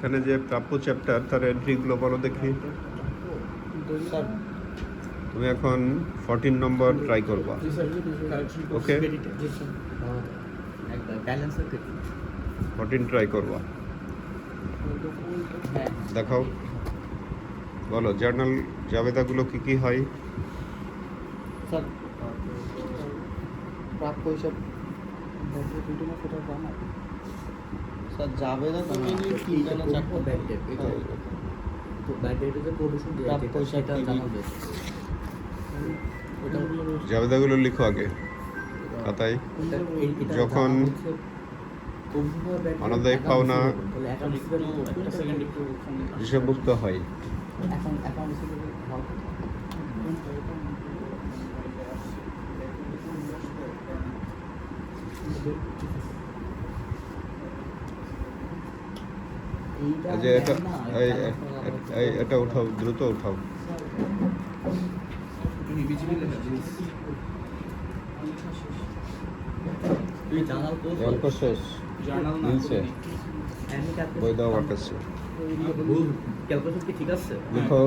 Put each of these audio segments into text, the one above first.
এখানে যে প্রাপ্য চ্যাপ্টার তার এন্ট্রিগুলো বলো দেখি। স্যার তুমি এখন 14 নম্বর ট্রাই করবা। ওকে, জি স্যার একবার ব্যালেন্সের ক্ষেত্রে 14 ট্রাই করবা। হ্যাঁ দেখাও, বলো জার্নাল জাবেদাগুলো কি কি হয়। স্যার প্রাপ্য হিসাব স্যার যাবে না তো তিনটা না চারটা ব্যাড ডেট এটা তো ব্যাড ডেটে যে প্রভিশন দিয়ে প্রাপ্য সেটা জানাবে ওটা জাবেদাগুলো লিখো আগে খাতায়। যখন অনাদায়ী পাওনা হিসাবভুক্ত হয়, এই যে এটা এটা উঠাও, দ্রুত উঠাও। গল্প শেষ, মিলছে, বই দেওয়া বাকি। লিখো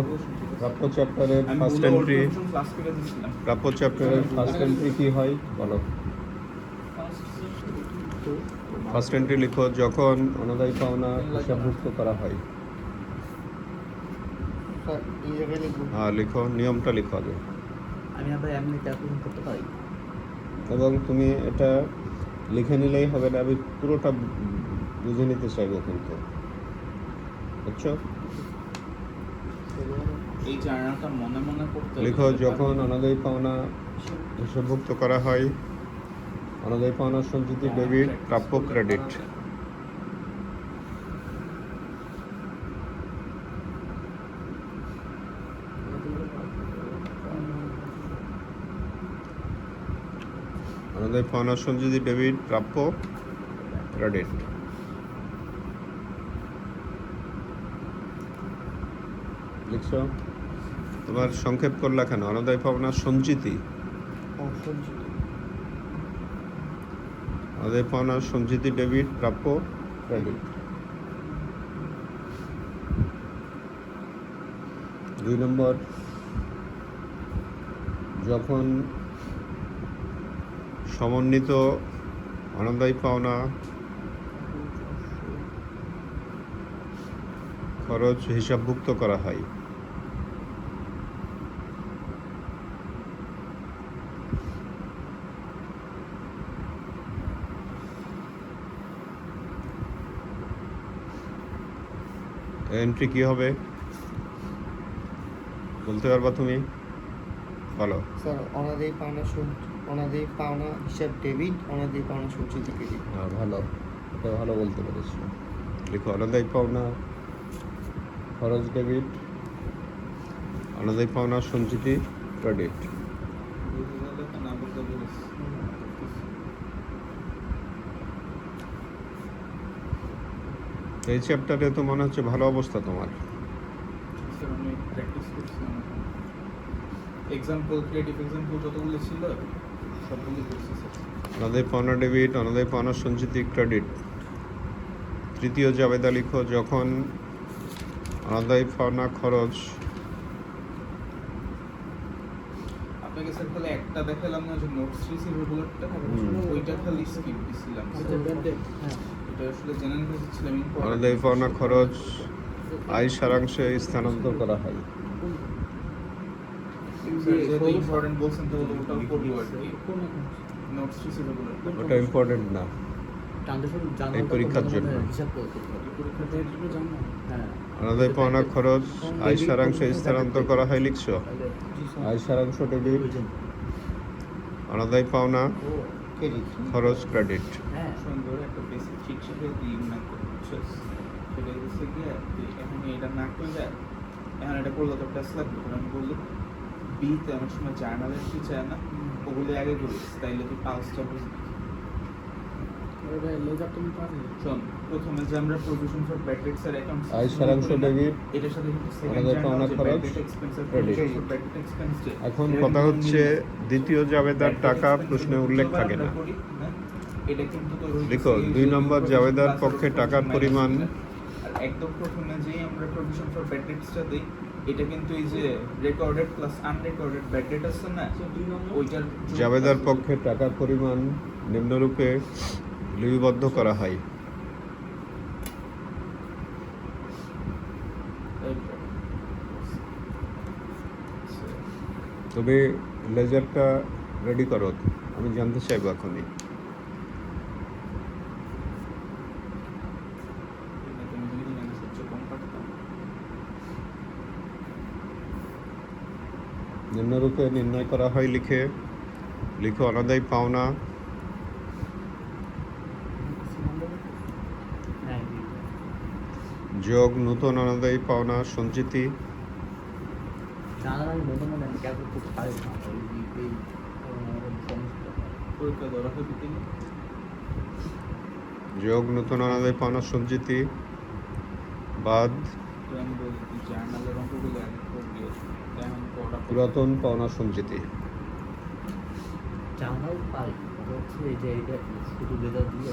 প্রাপ্য চ্যাপ্টারের ফার্স্ট এন্ট্রি। প্রাপ্য চ্যাপ্টারের ফার্স্ট এন্ট্রি কি হয় বলো। ফার্স্ট এন্ট্রি লিখো যখন অনাদায়ী পাওনা হিসাবভুক্ত করা হয়। হ্যাঁ লিখো, নিয়মটা লিখো আগে। আমি আবার এমনি ক্যালকুলেশন করতে পারি এবং তুমি এটা লিখে নিলেই হবে না, আমি পুরোটা বুঝে নিতে চাইবো কিন্তু, বুঝছো। এই জার্নালটা মনে মনে করতে লিখো যখন অনাদায়ী পাওনা হিসাবভুক্ত করা হয়, অনাদায়ী পাওনা সঞ্চিতি ডেবিট, প্রাপ্য ক্রেডিট। অনাদায়ী পাওনা সঞ্চিতি ডেবিট, প্রাপ্য ক্রেডিট। লিখছো, তোমার সংক্ষেপ করলা কেন? অনাদায়ী পাওনা সঞ্চিতি, অনাদায়ী পাওনা সঞ্চিতি ডেবিট, প্রাপ্য ক্রেডিট। 2 নম্বর, যখন সমন্বিত অনাদায়ী পাওনা খরচ হিসাবভুক্ত করা হয়। এন্ট্রি কি হবে বলতে পারবা তুমি? বলো। স্যার অনাদায়ী পাওনা হিসাব ডেবিট, অনাদায়ী পাওনা সঞ্চিতি ক্রেডিট। হ্যাঁ ভালো, এটা ভালো বলতে পেরেছো। লিখো অনাদায়ী পাওনা খরচ ডেবিট, অনাদায়ী পাওনা সঞ্চিতি ক্রেডিট। এই চ্যাপ্টারে তো মনে হচ্ছে ভালো অবস্থা তোমার। আমি প্র্যাকটিস করছিলাম, এক্সাম্পল ক্রিয়েটিভ এক্সাম্পল যতগুলো ছিল সবগুলো করছি স্যার। অনাদায়ী পাওনা ডেবিট, অনাদায়ী পাওনা সঞ্চিতি ক্রেডিট। তৃতীয় জাবেদা লিখো যখন অনাদায়ী পাওনা খরচ। আপনাকে স্যার তাহলে একটা দেখালাম না যে নোটস রিসিভেবলটা, ওইটা খালি স্কিপ দিছিলাম। এটা আসলে জেনে নিতে চাচ্ছিলাম। অনাদায়ী পাওনা খরচ আয় সারাংশে স্থানান্তর করা হয়। যেটা ইম্পর্টেন্ট বলছেন তো ওটাও করবো আর কি। নোটস রিসিভেবল ওটা ইম্পর্টেন্ট না এই পরীক্ষার জন্য। অনাদায়ী পাওনা খরচ আয় সারাংশে স্থানান্তর করা হয় লিখছো। আয় সারাংশ ডেবিট, অনাদায়ী পাওনা খরচ ক্রেডিট। সুন্দর একটা বেসিক চিট শিটে দিই না করছো সেটা হচ্ছে কি এখন এটা না করলে এখন এটা করলে তো টেস্ট লাগবে। আমি বললো বিতে অনেক সময় জার্নাল এন্ট্রি চায় না, ওগুলো আগে করিস তাইলে তুই পালসটা বুঝবি। শোন, প্রথমে যে আমরা প্রভিশন ফর ব্যাড ডেটস এর অ্যাকাউন্ট আয় সারাংশ ডেবিট, এটার সাথে অনাদায়ী পাওনা খরচ ক্রেডিট। এখন কথা হচ্ছে দ্বিতীয় জাবেদার টাকা প্রশ্নে উল্লেখ থাকে না। এটা কিন্তু লিখো 2 নম্বর জাবেদার পক্ষে টাকার পরিমাণ একদম প্রথমে যেই আমরা প্রভিশন ফর ব্যাড ডেটসটা দিই, এটা কিন্তু এই যে recorded plus unrecorded bad date আছে না, ওইটার জাবেদার পক্ষে টাকার পরিমাণ নিম্নরূপে লিপিবদ্ধ করা হয়। তবে লেজারটা রেডি করো, আমি জানতে চাইবো এখনই। নিম্নরূপে নির্ণয় করা হয় লিখো অনাদায়ী পাওনা যোগ নতুন অনাদায়ী পাওনা সঞ্চিতি পরীক্ষা ধরা হয় বিকেলে। যোগ নতুন অনাদায়ী পাওনা সঞ্চিতি বাদ তো আমি বলি জার্নালের অঙ্কগুলো এক করবি, এখন পড়া পুরাতন পাওনা সঞ্চিতি। জানাও পাই হচ্ছে এই যে এটা শুধু লেজার দিয়ে